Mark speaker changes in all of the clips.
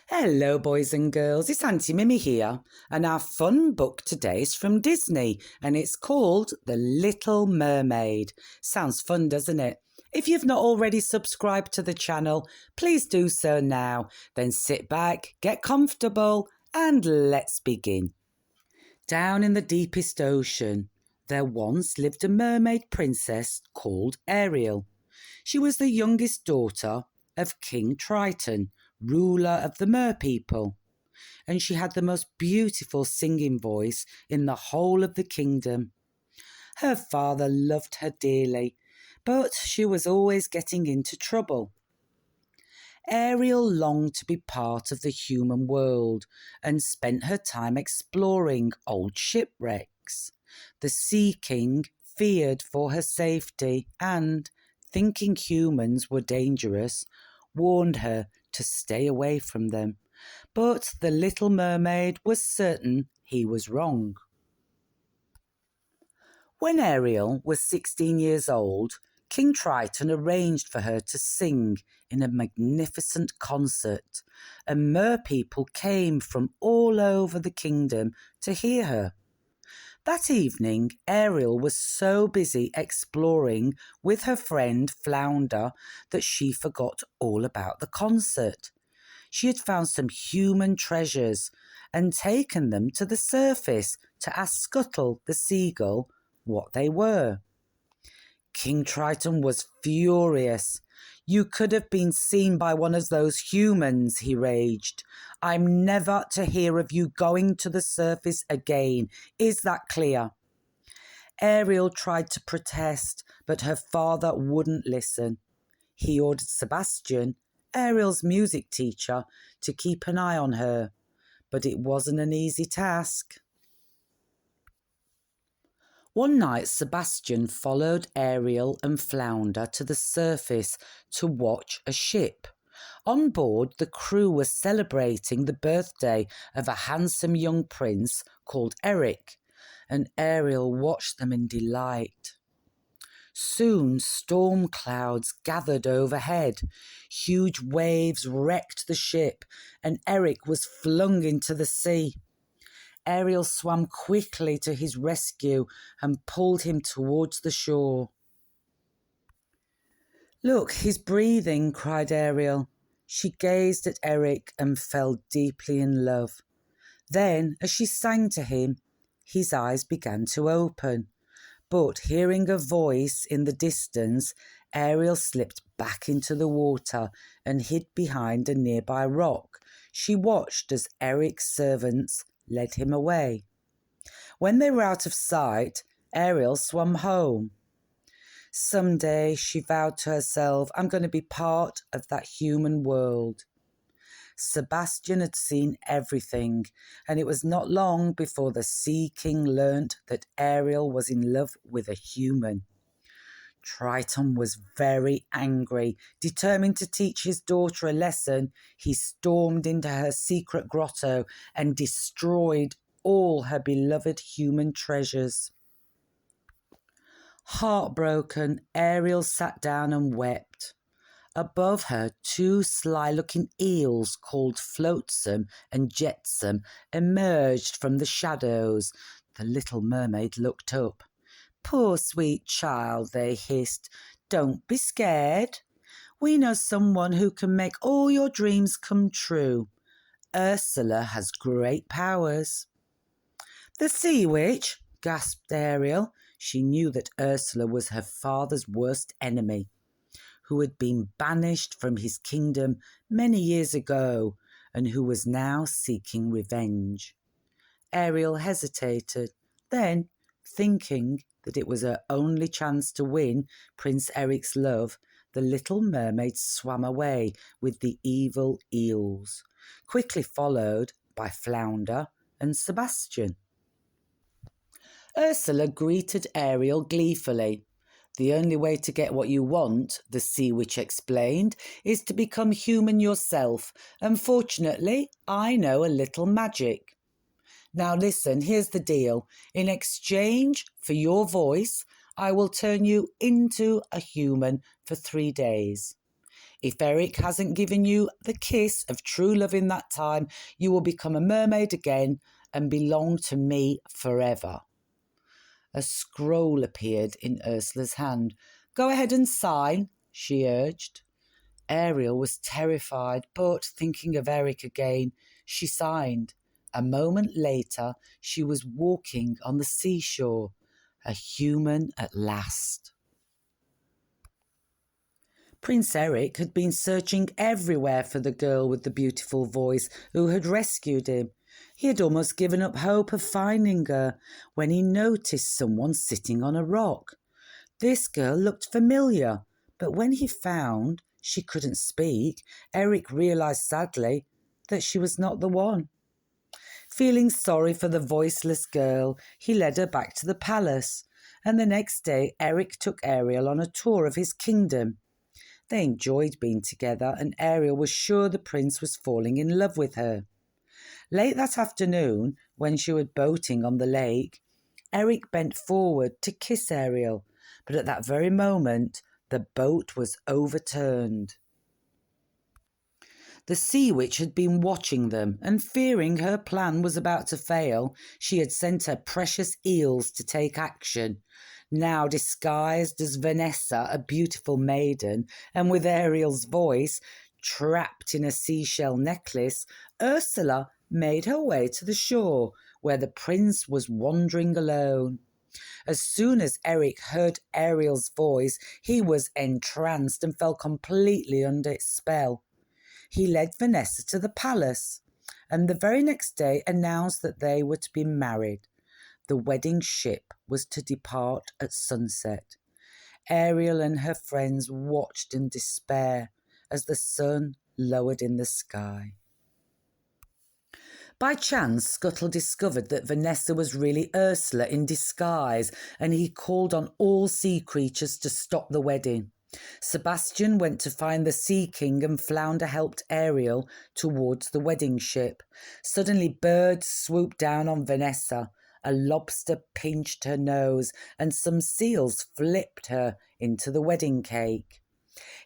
Speaker 1: Hello, boys and girls. It's Aunty Mimmi here, and our fun book today is from Disney, and it's called The Little Mermaid. Sounds fun, doesn't it? If you've not already subscribed to the channel, please do so now. Then sit back, get comfortable, and let's begin. Down in the deepest ocean, there once lived a mermaid princess called Ariel. She was the youngest daughter of King Triton, ruler of the Mer people, and she had the most beautiful singing voice in the whole of the kingdom. Her father loved her dearly, but she was always getting into trouble. Ariel longed to be part of the human world and spent her time exploring old shipwrecks. The Sea King feared for her safety and, thinking humans were dangerous, warned her to stay away from them. But the little mermaid was certain he was wrong. When Ariel was 16 years old, King Triton arranged for her to sing in a magnificent concert, and mer people came from all over the kingdom to hear her. That evening, Ariel was so busy exploring with her friend Flounder that she forgot all about the concert. She had found some human treasures and taken them to the surface to ask Scuttle the seagull what they were. King Triton was furious. "You could have been seen by one of those humans," he raged. "I'm never to hear of you going to the surface again. Is that clear?" Ariel tried to protest, but her father wouldn't listen. He ordered Sebastian, Ariel's music teacher, to keep an eye on her, but it wasn't an easy task. One night, Sebastian followed Ariel and Flounder to the surface to watch a ship. On board, the crew was celebrating the birthday of a handsome young prince called Eric, and Ariel watched them in delight. Soon, storm clouds gathered overhead. Huge waves wrecked the ship, and Eric was flung into the sea. Ariel swam quickly to his rescue and pulled him towards the shore. "Look, he's breathing," cried Ariel. She gazed at Eric and fell deeply in love. Then, as she sang to him, his eyes began to open. But hearing a voice in the distance, Ariel slipped back into the water and hid behind a nearby rock. She watched as Eric's servants led him away. When they were out of sight, Ariel swam home. Someday, she vowed to herself, "I'm going to be part of that human world." Sebastian had seen everything, and it was not long before the Sea King learnt that Ariel was in love with a human. Triton was very angry. Determined to teach his daughter a lesson, he stormed into her secret grotto and destroyed all her beloved human treasures. Heartbroken, Ariel sat down and wept. Above her, two sly-looking eels called Flotsam and Jetsam emerged from the shadows. The little mermaid looked up. "Poor sweet child," they hissed. "Don't be scared. We know someone who can make all your dreams come true. Ursula has great powers." "The sea witch?" gasped Ariel. She knew that Ursula was her father's worst enemy, who had been banished from his kingdom many years ago and who was now seeking revenge. Ariel hesitated. Then, thinking that it was her only chance to win Prince Eric's love, the little mermaid swam away with the evil eels, quickly followed by Flounder and Sebastian. Ursula greeted Ariel gleefully. "The only way to get what you want," the sea witch explained, "is to become human yourself. Unfortunately, I know a little magic. Now listen, here's the deal. In exchange for your voice, I will turn you into a human for 3 days. If Eric hasn't given you the kiss of true love in that time, you will become a mermaid again and belong to me forever. A scroll appeared in Ursula's hand. Go ahead and sign, she urged. Ariel was terrified, but thinking of Eric again, she signed. A moment later, she was walking on the seashore, a human at last. Prince Eric had been searching everywhere for the girl with the beautiful voice who had rescued him. He had almost given up hope of finding her when he noticed someone sitting on a rock. This girl looked familiar, but when he found she couldn't speak, Eric realised sadly that she was not the one. Feeling sorry for the voiceless girl, he led her back to the palace, and the next day Eric took Ariel on a tour of his kingdom. They enjoyed being together, and Ariel was sure the prince was falling in love with her. Late that afternoon, when she was boating on the lake, Eric bent forward to kiss Ariel, but at that very moment, the boat was overturned. The sea witch had been watching them, and fearing her plan was about to fail, she had sent her precious eels to take action. Now disguised as Vanessa, a beautiful maiden, and with Ariel's voice, trapped in a seashell necklace, Ursula made her way to the shore, where the prince was wandering alone. As soon as Eric heard Ariel's voice, he was entranced and fell completely under its spell. He led Vanessa to the palace, and the very next day announced that they were to be married. The wedding ship was to depart at sunset. Ariel and her friends watched in despair as the sun lowered in the sky. By chance, Scuttle discovered that Vanessa was really Ursula in disguise, and he called on all sea creatures to stop the wedding. Sebastian went to find the Sea King, and Flounder helped Ariel towards the wedding ship. Suddenly birds swooped down on Vanessa. A lobster pinched her nose, and some seals flipped her into the wedding cake.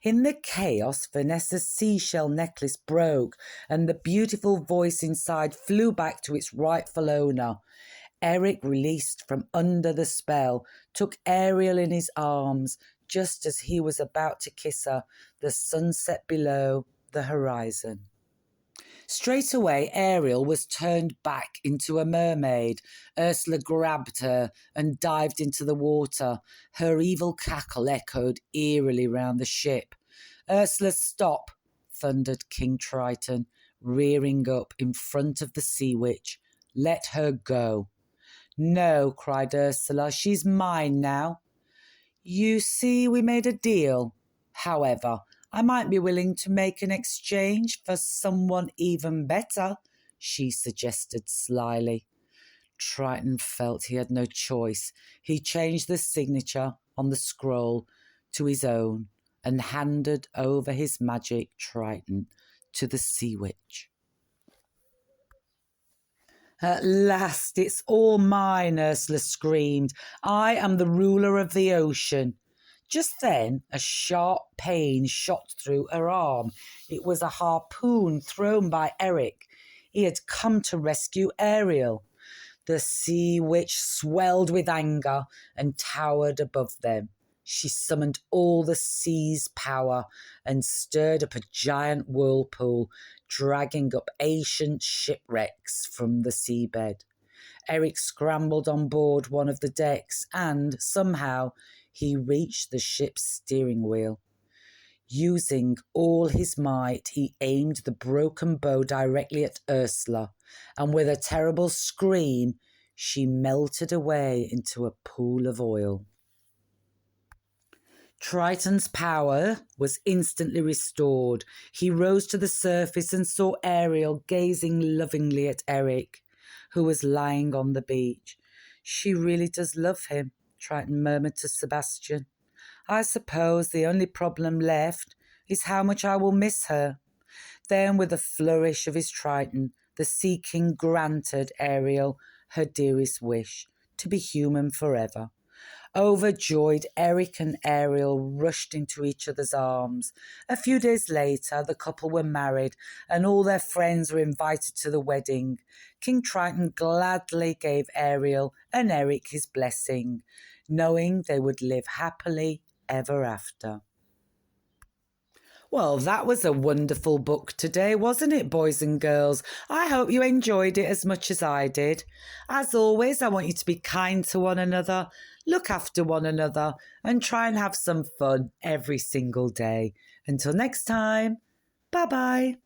Speaker 1: In the chaos, Vanessa's seashell necklace broke, and the beautiful voice inside flew back to its rightful owner. Eric, released from under the spell, took Ariel in his arms. Just as he was about to kiss her, the sun set below the horizon. Straight away, Ariel was turned back into a mermaid. Ursula grabbed her and dived into the water. Her evil cackle echoed eerily round the ship. Ursula, stop, thundered King Triton, rearing up in front of the sea witch. Let her go. No, cried Ursula, she's mine now. You see, we made a deal. However, I might be willing to make an exchange for someone even better, she suggested slyly. Triton felt he had no choice. He changed the signature on the scroll to his own and handed over his magic trident to the sea witch. At last, it's all mine, Ursula screamed. I am the ruler of the ocean. Just then, a sharp pain shot through her arm. It was a harpoon thrown by Eric. He had come to rescue Ariel. The sea witch swelled with anger and towered above them. She summoned all the sea's power and stirred up a giant whirlpool, dragging up ancient shipwrecks from the seabed. Eric scrambled on board one of the decks and, somehow, he reached the ship's steering wheel. Using all his might, he aimed the broken bow directly at Ursula, and with a terrible scream, she melted away into a pool of oil. Triton's power was instantly restored. He rose to the surface and saw Ariel gazing lovingly at Eric, who was lying on the beach. She really does love him, Triton murmured to Sebastian. I suppose the only problem left is how much I will miss her. Then, with a flourish of his trident, the Sea King granted Ariel her dearest wish, to be human forever. Overjoyed, Eric and Ariel rushed into each other's arms. A few days later, the couple were married and all their friends were invited to the wedding. King Triton gladly gave Ariel and Eric his blessing, knowing they would live happily ever after. Well, that was a wonderful book today, wasn't it, boys and girls? I hope you enjoyed it as much as I did. As always, I want you to be kind to one another, look after one another, and try and have some fun every single day. Until next time, bye-bye.